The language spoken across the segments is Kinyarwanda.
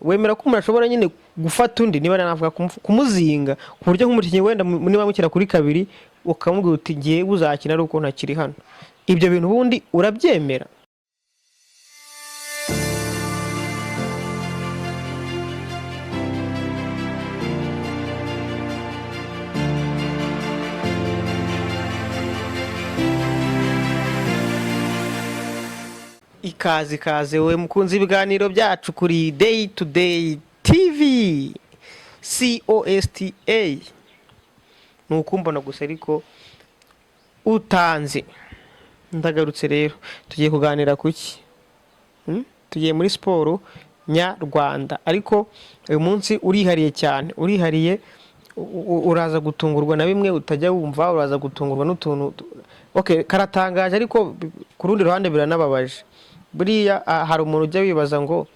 wemera ko umuntu ashobora nyine gufata undi niba navuga kumuzinga ku buryo nk'umukinnyi wenda niba mukira kuri kabiri ukamubwira uti ngiye uzakina ari uko ntakiri hano, ibyo bintu ubundi urabyemera? Ikaze we mukunzi ibiganiro byacu kuri Day to Day TV COSTA, nukumbona gusa ariko utanze. Ndagarutse rero tugiye kuganira kuki tugiye muri siporo nyarwanda, ariko uyu munsi urihariye cyane, urihariye. Uraza gutungurwa na bimwe utajya wumva, uraza gutungurwa n'utuntu karatangaje, ariko ku rundi ruhande biranababaje. Buriya hari umuntu ujya wibaza ngo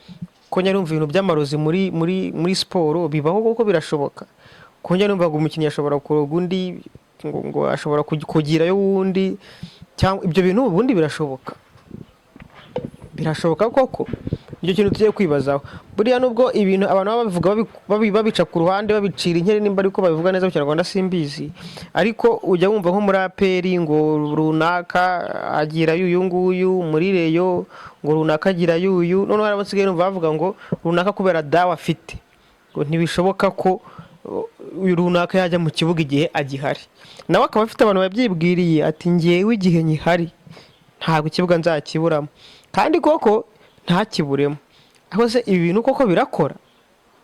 ko nyarumva ibintu by'amarozi muri siporo bibaho, kuko birashoboka ko nyarumva ngo umukinnyi ashobora kuroga undi, ngo ashobora kugirayo wundi, cyangwa ibyo bintu ubundi birashoboka koko? Icyo kintu tugiye kwibazaho. Buriya nubwo ibintu abantu babivuga babica ku ruhande, babicira inkeri, nimba ariko babivuga neza mu Kinyarwanda simbizi, ariko ujya wumva nko muri APR ngo runaka agira uyu nguyu, muri Reyo ngo runaka agira uyu, none barabasigaye numva bavuga ngo runaka kubera dawa afite ngo ntibishoboka ko uyu runaka yajya mu kibuga igihe agihari. Nawe akaba afite abantu babyibwiriye ati ngewe igihe nyihari ntabwo ikibuga nzakiburamo, kandi koko ntakiburemo. Aho se ibi bintu koko birakora?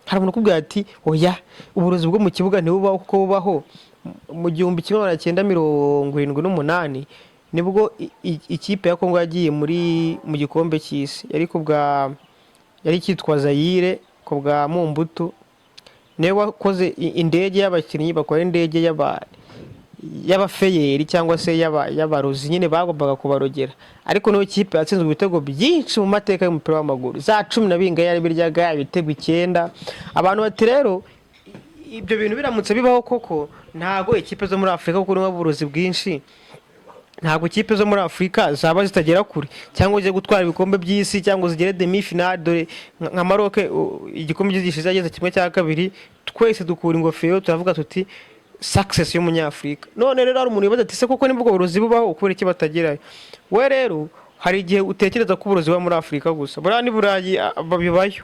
Hari umuntu ukubwira ati oya, uburozi bwo mu kibuga ntibubaho, kuko bubaho mu 1978 nibwo ikipe ya Kongo yagiye mu gikombe cy'isi, yari cyitwa Zaire ko bwa Mumbutu, niwe wakoze indege y'abakinnyi bakora indege y'abafeyeri cyangwa se y'abarozi, nyine bagombaga kubarogera. Ariko niyo kipe yatsinzwe ibitego byinshi mu mateka y'umupira w'amaguru, za 10 na bingahe yari biryaga ibitego 9. Abantu bati rero ibyo bintu biramutse bibaho koko, ntago ikipe zo muri Afrika, kuko niho uburozi bwinshi, ntago ikipe zo muri Afrika zaba zitagera kure, cyangwa uje gutwara ibikombe by'isi, cyangwa zigere demi finale. Dore nka Maroc igikombe cy'isi yageze kimwe cya kabiri, twese dukura ingofero turavuga tuti success y'umunyafrika. None rero hari umuntu yibaza ati se koko nibwo uburozi bubaho, kubera iki batagerayo? We rero hari igihe utekereza ko uburozi buba muri Afrika gusa, buriya ni Burayi bibayo.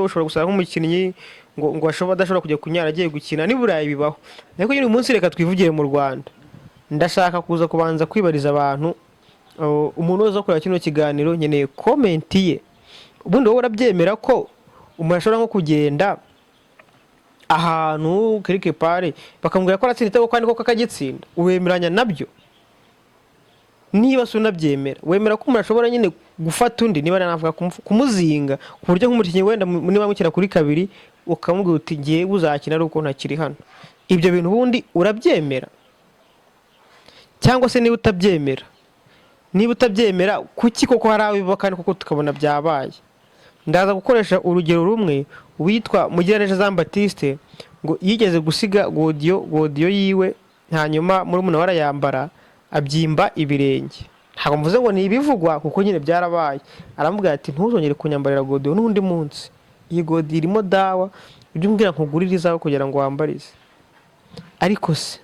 Ushobora gusanga nk'umukinnyi ngo adashobora kujya kunyara agiye gukina, ni Burayi bibaho. Ariko uyu munsi reka twivugire mu Rwanda. Ndashaka kuza kubanza kwibariza abantu, umuntu wese ukora kino kiganiro nkeneye comment ye. Ubundi wowe urabyemera ko umuntu ashobora nko kugenda ahantu quelque part bakamubwira ko aratsinda igitego kandi koko akagitsinda? Uwemeranya nabyo? Niba se unabyemera, wemera ko umuntu ashobora nyine gufata undi niba navuga kumuzinga ku buryo nk'umukinnyi wenda niba mukira kuri kabiri ukamubwira uti ngiye uzakina ari uko ntakiri hano, ibyo bintu ubundi urabyemera? Cyangwa se niba utabyemera kuki koko hari abiba kandi koko tukabona byabaye? Ndaza gukoresha urugero rumwe. Witwa Mugiraneza Jean Baptiste ngo yigeze gusiga godiyo yiwe, hanyuma muri umuntu warayambara abyimba ibirenge. Ntabwo mvuze ngo ni ibivugwa, kuko nyine byarabaye. Aramubwira ati ntuzongere kunyambarira godiyo n'undi munsi, iyi godiyo irimo dawa, ibyo umbwira nkugurire izawe kugira ngo wambarize. Ariko se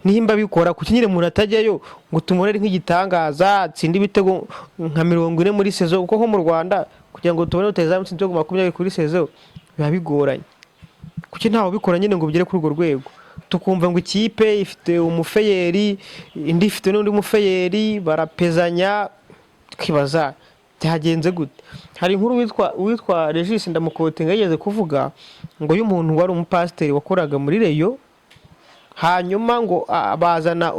nimba bikora kuki nyine umuntu atajyayo ngo tumurere nk'igitangaza atsinde ibitego nka 40 muri sezo? Kuko nko mu Rwanda kugira ngo tubone utazamu ibitego 20 kuri sezo biba bigoranye. Kuki ntaho bikora nyine ngo bigere kuri urwo rwego? Tukumva ngo ikipe ifite umufeyeri, indi ifite n'undi mufeyeri, barapezanya, tukibaza byagenze gute? Hari inkuru witwa Regis Ndamukotinga yigeze kuvuga ngo uyu muntu wari umupasiteri wakoraga muri Reyo, hanyuma ngo bazana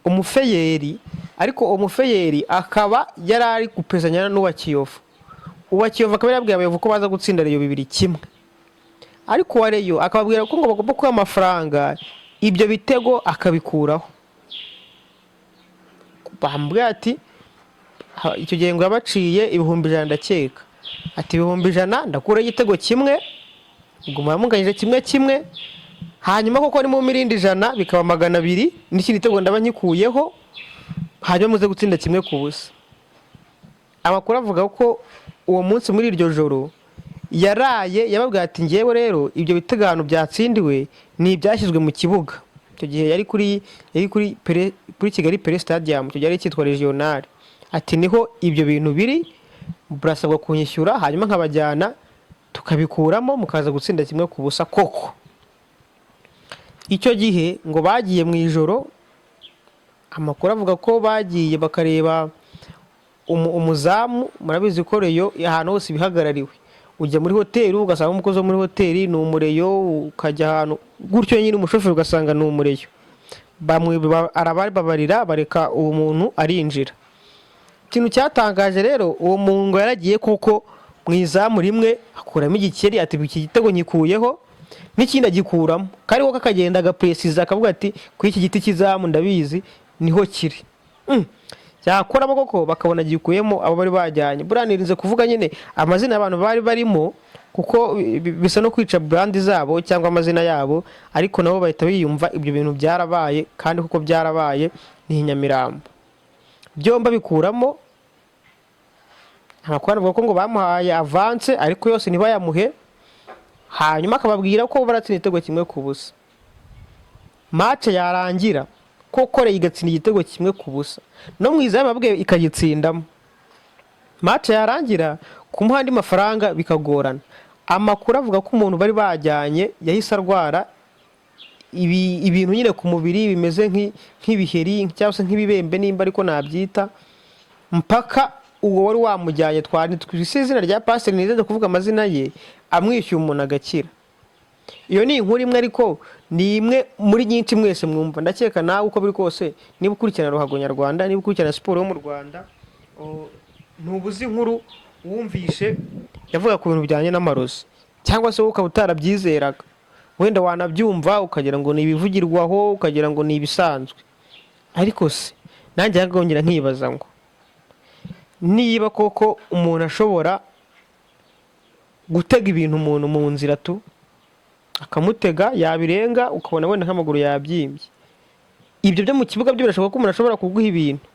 umufeyeri, ariko umufeyeri akaba yari ari gupezanya n'uwa Kiyovu. Uwa Kiyovu akaba yabwiye abayobozi ko baza gutsinda Reyo 2-1, ariko wa Reyo akababwira ko ngo bagomba kuba amafaranga ibyo bitego akabikuraho. Bambwira ati icyo gihe ngo yabaciye 100 ndakeka, ati 100 ndakura igitego kimwe, guma munganyije kimwe, hanyuma koko ni mu mirindi 100 bikaba 200 n'ikindi gitego ndaba nkikuyeho, hanyuma muze gutsinda 1-0. Amakuru avuga ko uwo munsi muri iryo joro yaraye yababwira ati ngewe rero ibyo bitegano byatsindiwe ni ibyashyizwe mu kibuga. Icyo gihe kuri Kigali Pele Stadium, icyo gihe yari cyitwa Regional. Ati niho ibyo bintu biri, burasabwa kunyishyura hanyuma nkabajyana tukabikuramo mukaza gutsinda 1-0 koko. Icyo gihe ngo bagiye mu ijoro, amakuru avuga ko bagiye bakareba umuzamu. Murabizi ko Reyo ahantu hose bihagarariwe, ujya muri hoteli ugasanga umukozi wo muri hoteli ni umureyo, ukajya ahantu gutyo nyine umushoferi ugasanga ni umureyo. Arababarira bareka uwo muntu arinjira. Ikintu cyatangaje rero, uwo muntu yaragiye kuko mu izamu rimwe akuramo igikeri, ati iki gitego nyikuyeho, n'ikindi agikuramo, kariho kakagenda agapresiza akavuga ati ku iki giti cy'izamu ndabizi niho kiri. Yakoramo koko bakabona gikuyemo abo bari bajyanye. Buranirinze kuvuga nyine amazina y'abantu bari barimo kuko bisa no kwica brand zabo cyangwa amazina yabo, ariko nabo bahita biyumva ibyo bintu byarabaye, kandi kuko byarabaye ni Nyamirambo. Byomba bikuramo, amakuru avuga ko ngo bamuhaye avance ariko yose ntibayamuhe, hanyuma akababwira ko baratsinda igitego 1-0. Match yarangira koko Reyo igatsinda igitego 1-0, no mu izamu babwiye ikagitsindamo. Match yarangira kumuha andi mafaranga bikagorana. Amakuru avuga ko umuntu bari bajyanye yahise arwara ibintu nyine ku mubiri bimeze nk'ibiheri cyangwa se nk'ibibembe nimba ariko nabyita, mpaka uwo wari wamujyanye twise izina rya pasiteri nize kuvuga amazina ye, amwishyuye umuntu agakira. Iyo ni inkuru imwe ariko ni imwe muri nyinshi mwese mwumva. Ndakeka nawe uko biri kose, niba ukurikirana ruhago nyarwanda, niba ukurikirana siporo yo mu Rwanda, ntubuze inkuru wumvishe yavuga ku bintu bijyanye n'amarozi, cyangwa se ukaba utarabyizeraga, wenda wanabyumva ukagira ngo ni ibivugirwaho, ukagira ngo ni ibisanzwe. Ariko se nanjye yagongera nkibaza ngo niba koko umuntu ashobora gutega ibintu umuntu mu nzira akamutega, yabirenga ukabona wenda nk'amaguru yabyimbye, ibyo byo mu kibuga byo birashoboka ko umuntu ashobora kuguha ibintu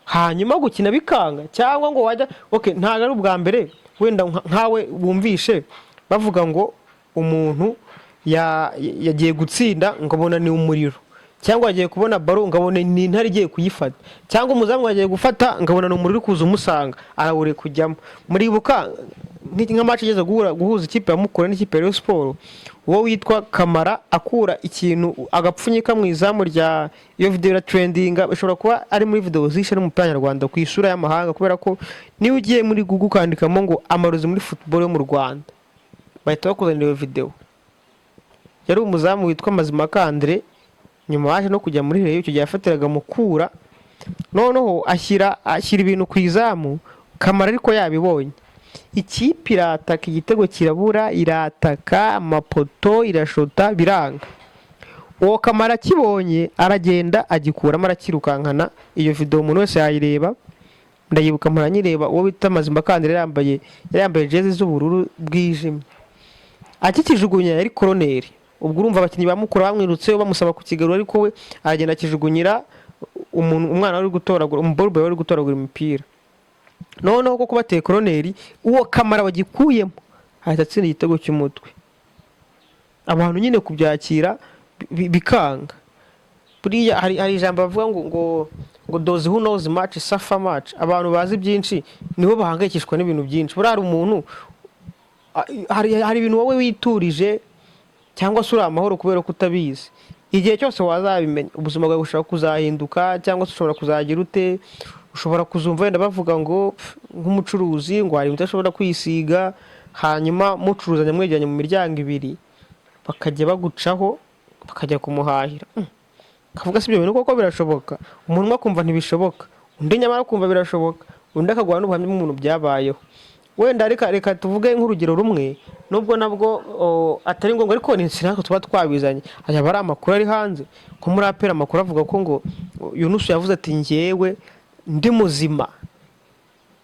hanyuma gukina bikanga, cyangwa ngo wajya ntago ari ubwa mbere wenda nkawe bumvishe bavuga ngo umuntu yagiye gutsinda ngabona ni umuriro, cyangwa agiye kubona baro ngabona ni intare igiye kuyifata, cyangwa umuzamu agiye gufata ngabona ni umuriro uri kuza umusanga arawure kujyamo. Muribuka nka match igeze guhuza ikipe ya Mukura n'ikipe ya Sport, uwo witwa Kamara akura ikintu agapfunyika mu izamu rya iyo video ya trending, bishobora kuba ari muri video zishe n'umupira nyarwanda ku isura y'amahanga, kubera ko niwe ugiye muri Google kandikamo ngo amarozi muri football yo mu Rwanda bahita bakuzanira iyo video. Yari umuzamu witwa Mazimaka Andre, nyuma waje no kujya muri Reyo, icyo gihe yafatiraga Mukura, noneho ashyira ibintu ku izamu. Kamara ariko yabibonye, ikipe irataka, igitego kirabura, irataka amapoto, irashota, biranga. Uwo Kamara kibonye aragenda agikuramo arakirukankana. Iyo video umuntu wese yayireba, ndayibuka muranyireba, uwo bita Mazimaka Andre yambaye jezi z'ubururu bwijimye, akikijugunya yari koroneri. Ubwo urumva abakinnyi bamukura bamwirutse bamusaba kukigarura, ariko we aragenda akijugunyira umwana wari gutoragura umborbe wari gutoragura imipira. Noneho ko kubateye koroneri, uwo Kamara wagikuyemo ahita atsinda igitego cy'umutwe. Abantu nyine kubyakira bikanga. Buriya hari ijambo bavuga ngo those who knows much suffer much. Abantu bazi byinshi nibo bahangayikishwa n'ibintu byinshi. Buriya umuntu hari ibintu wowe witurije cyangwa se uri amahoro kubera ko utabizi. Igihe cyose wazabimenya ubuzima bwawe bushobora kuzahinduka, cyangwa se ushobora kuzagira ute, ushobora kuzumva wenda bavuga ngo nk'umucuruzi ngo hari ibintu ashobora kwisiga, hanyuma mucuruzanya mwegeranye mu miryango ibiri bakajya bagucaho bakajya kumuhahira. Kavuga si ibyo bintu koko birashoboka? Umuntu akumva ntibishoboka, undi nyamara kumva birashoboka, undi akagwa n'ubuhamya bw'umuntu byabayeho. Wenda reka tuvuge nk'urugero rumwe, nubwo nabwo atari ngombwa, ariko ni sinako tuba twabizanye. Aya bari amakuru ari hanze ko muri apera amakuru avuga ko ngo Yunus yavuze ati ngewe ndi muzima,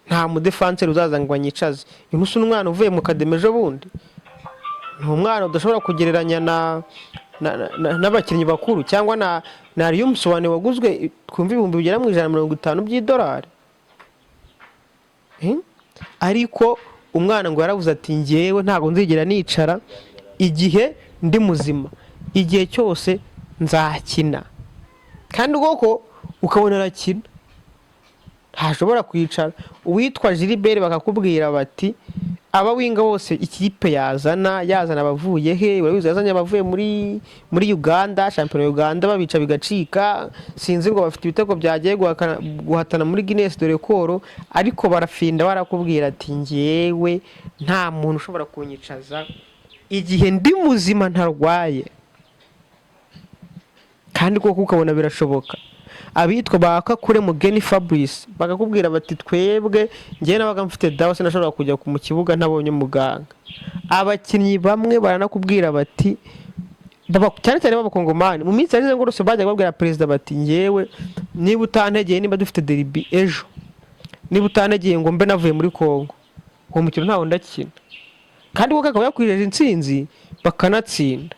nta mudefanseri uzaza ngo anyicaze. Yunus n'umwana uvuye mu kademejo bundi, ni umwana udashobora kugereranya n'abakinnyi bakuru, cyangwa na Ryumsoane waguzwe twumva ibihumbi bigera mu $150 by'idolari. Ariko umwana ngo yaravuze ati ngewe ntabwo nzigera nicara igihe ndi muzima, igihe cyose nzakina. kandi koko ukabona arakina ntashobora kwicara. uwitwa Gilbert bakakubwira bati aba winga bose ikipe yazana abavuye he, urabizi yazanye abavuye muri Uganda, shampiyona ya Uganda babica bigacika, sinzi ngo bafite ibitego byagiye guhatana muri Guinness de Record, ariko barafinda barakubwira ati ngewe nta muntu ushobora kunyicaza igihe ndi muzima ntarwaye. kandi koko ukabona birashoboka. abitwa bakakure Mugeni Fabrice bakakubwira bati twebwe ngiye nabaga mfite dawa sinashobora kujya mu kibuga ntabonye muganga. abakinnyi bamwe baranakubwira bati cyane cyane b'abakongomani mu minsi yarize ngo rose bajya babwira perezida bati ngewe niba utantegeye niba dufite derby ejo, niba utantegeye ngo mbe navuye muri Kongo uwo mukino ntawo ndakina. kandi koko akaba yakwijeje intsinzi bakanatsinda.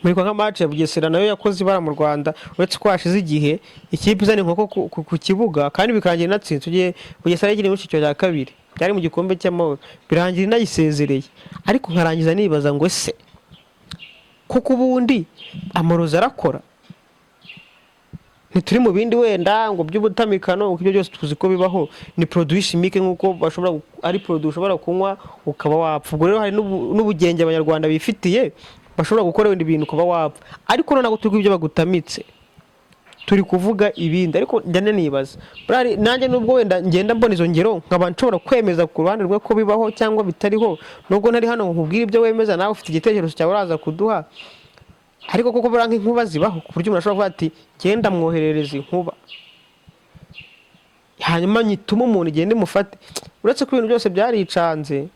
muri kwa match ya Bugesera nayo yakoze ibara mu Rwanda, uretse ko hashize igihe ikipe izana inkoko ku kibuga kandi bikangira natsinze. tugiye Bugesera yagiriye mu cyiciro cya kabiri byari mu gikombe cy'amahoro birangira inayisezereye. ariko nkarangiza nibaza ngo ese kuko ubundi amaroza arakora, ntituri mu bindi wenda ngo by'ubutamikano uko ibyo byose tuzi ko bibaho, ni produit chimique nkuko bashobora ari produit ushobora kunywa ukaba wapfa. ubwo rero hari n'ubugenge abanyarwanda bifitiye bashobora gukora ibindi bintu kuba wapfa. ariko none turi ibyo bagutamitse turi kuvuga ibindi. ariko njyane nibaza nanjye nubwo wenda ngenda mbona izo ngero nkaba nshobora kwemeza ku ruhande rwe ko bibaho cyangwa bitariho, nubwo ntari hano nkubwira ibyo wemeza nawe ufite igitekerezo cyawe uraza kuduha. ariko koko bura nk'inkuba zibaho ku buryo umuntu ashobora kuvuga ati genda mwoherereza inkuba hanyuma nyituma umuntu igende imufate. uretse ko ibintu byose byaricanze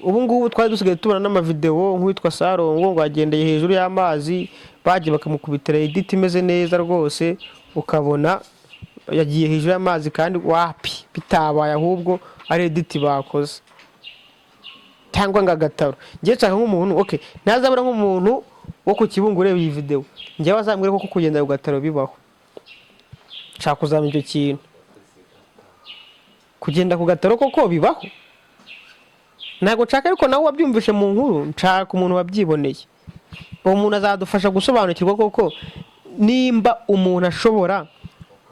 ubu ngubu twari dusigaye tubona n'amavideo nk'uwitwa Sarongo ngo agendeye hejuru y'amazi bagiye bakamukubitira edit imeze neza rwose, ukabona yagiye hejuru y'amazi kandi wapi bitabaye ahubwo ari edit bakoze cyangwa ngagataro. ngiye nshaka nk'umuntu okay nazabura nk'umuntu wo ku Kibungo ureba iyi video ngiye bazambwire ko kugenda ku gataro bibaho. nshaka kuzamenya icyo kintu, kugenda ku gataro koko bibaho. ntago nshaka ariko nawe wabyumvishe mu nkuru, nshaka umuntu wabyiboneye. uwo muntu azadufasha gusobanukirwa koko nimba umuntu ashobora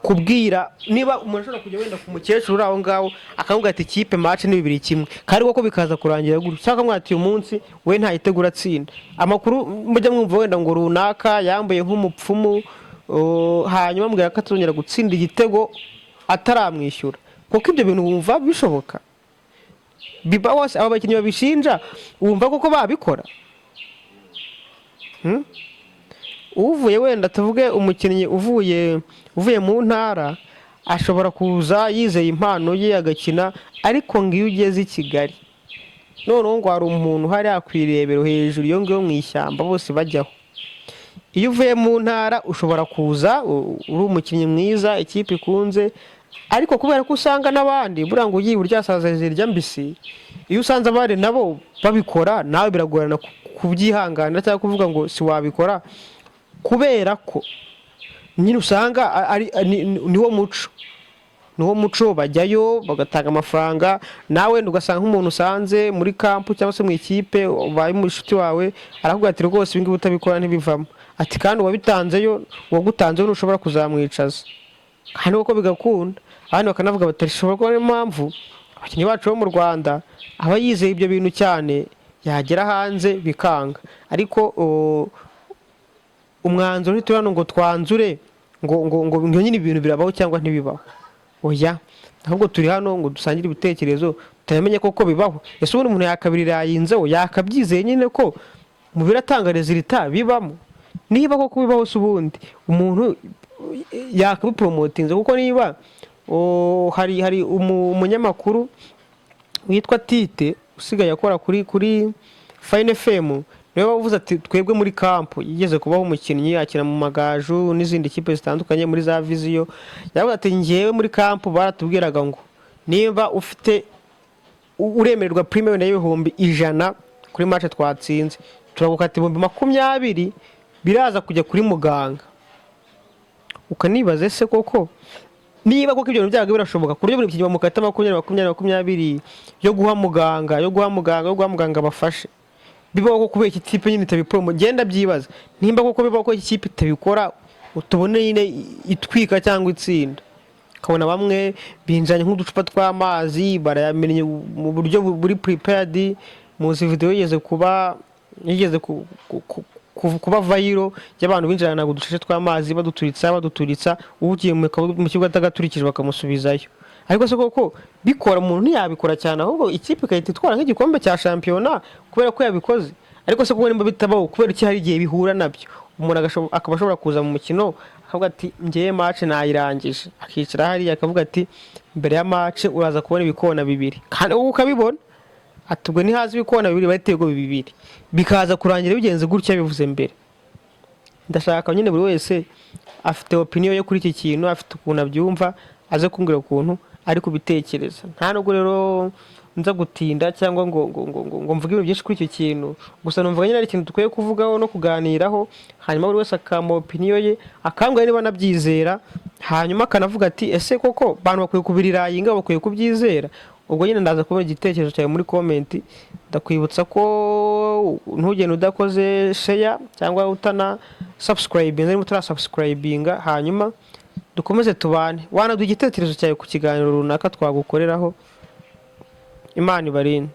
kubwira, niba umuntu ashobora kujya wenda ku mukecuru uri aho ngaho akavuga ati ikipe match ni 2-1 kandi koko bikaza kurangira gutyo, cyangwa mwati uyu munsi we ntayitegura atsinda. amakuru mujya mwumva wenda ngo runaka yambaye nk'umupfumu hanyuma mbwira ko atongera gutsinda igitego ataramwishyura. kuko ibyo bintu wumva bishoboka biba wose aba bakinnyi babishinja wumva koko babikora? uvuye wenda tuvuge umukinnyi uvuye mu ntara ashobora kuza yizeye impano ye agakina, ariko ngiyo ugeze i Kigali noneho ngo hari umuntu hari akwirebero hejuru iyo ngiyo mu ishyamba bose bajyaho. iyo uvuye mu ntara ushobora kuza uri umukinnyi mwiza ikipe ikunze, ariko kubera ko usanga n'abandi bura ngo ugiye uryasaza zirya mbisi, iyo usanze abandi nabo babikora nawe biragorana kubyihanganira cyangwa kuvuga ngo si wabikora, kubera ko nyine usanga niwo muco bajyayo bagatanga amafaranga. nawe ugasanga nk'umuntu usanze muri kampu cyangwa se mu ikipe ubaye muri shuti wawe arakubwira ati rwose ibingibi utabikora ntibivamo, ati kandi uwabitanzeyo uwagutanzeyo ntushobora kuzamwicaza, kandi uko bigakunda. abandi bakanavuga batashobora kuba ariyo mpamvu abakinnyi bacu bo mu Rwanda aba yizeye ibyo bintu cyane yagera hanze bikanga. ariko umwanzuro ntiturano ngo twanzure ngo nyine ibintu birabaho cyangwa ntibibaho, oya ahubwo turi hano ngo dusangire ibitekerezo tutamenye koko bibaho. ese ubundi umuntu yakabirira yayinzeho yakabyizeye nyine ko mu biratanga resultat bibamo? niba koko bibaho se ubundi umuntu yakabipromotinze? kuko niba hari umunyamakuru witwa Tite usigaye akora kuri Fine FM niwe wavuze ati twebwe muri kampu yigeze kubaho umukinnyi akina mu Magaju n'izindi kipe zitandukanye muri za Viziyo, yavuze ati ngewe muri kampu baratubwiraga ngo niba ufite uremererwa prime wenda y'ibihumbi 100 kuri match twatsinze turagukata 20 biraza kujya kuri muganga. ukanibaza ese koko niba koko ibyo bintu byaga birashoboka ku buryo buri mukinnyi bamukata 20 yo guha muganga bafashe, bibaho ko kubera iki kipe nyine itabiporomo, genda byibaza nimba koko bibaho ko iki kipe itabikora, utubone nyine itwika cyangwa itsinda. Kabona bamwe binjanye nk'uducupa tw'amazi barayamenye mu buryo buri prepared. Muzi video yigeze kuba viral y'abantu binjirana uducupa tw'amazi baduturitsa ugiye mu kibuga atagaturikije bakamusubizayo. Ariko se koko bikora umuntu ntiyabikora cyane, ahubwo ikipe ikahita itwara nk'igikombe cya shampiyona kubera ko yabikoze. Ariko se koko nimba bitabaho kubera iki hari igihe bihura nabyo, umuntu akaba ashobora kuza mu mukino akavuga ati ngiye match nayirangije, akicara hariya akavuga ati mbere ya match uraza kubona ibikona 2 kandi ubu ukabibona atubwo ni hazi ibikona 2 batego 2 bikaza kurangira bigenze gutya bivuze mbere. Ndashaka nyine buri wese afite opinion yo kuri iki kintu, afite ukuntu abyumva aze kumbwira ukuntu ari kubitekereza. Nta nubwo rero nza gutinda cyangwa ngo mvuge ibintu byinshi kuri icyo kintu, gusa numva nyine ari ikintu dukwiye kuvugaho no kuganiraho, hanyuma buri wese akama opinion ye akambwira niba nabyizera, hanyuma akanavuga ati ese koko bantu bakwiye kubirayinga, bakwiye kubyizera. Ubwo nyine ndaza kubona igitekerezo cyawe muri comment. Ndakwibutsa ko ntugende udakoze share cyangwa utana subscribe, niba utara subscribinga, hanyuma dukomeze tubane. Wanaduha igitekerezo cyawe ku kiganiro runaka twagukoreraho. Imana ibarinde.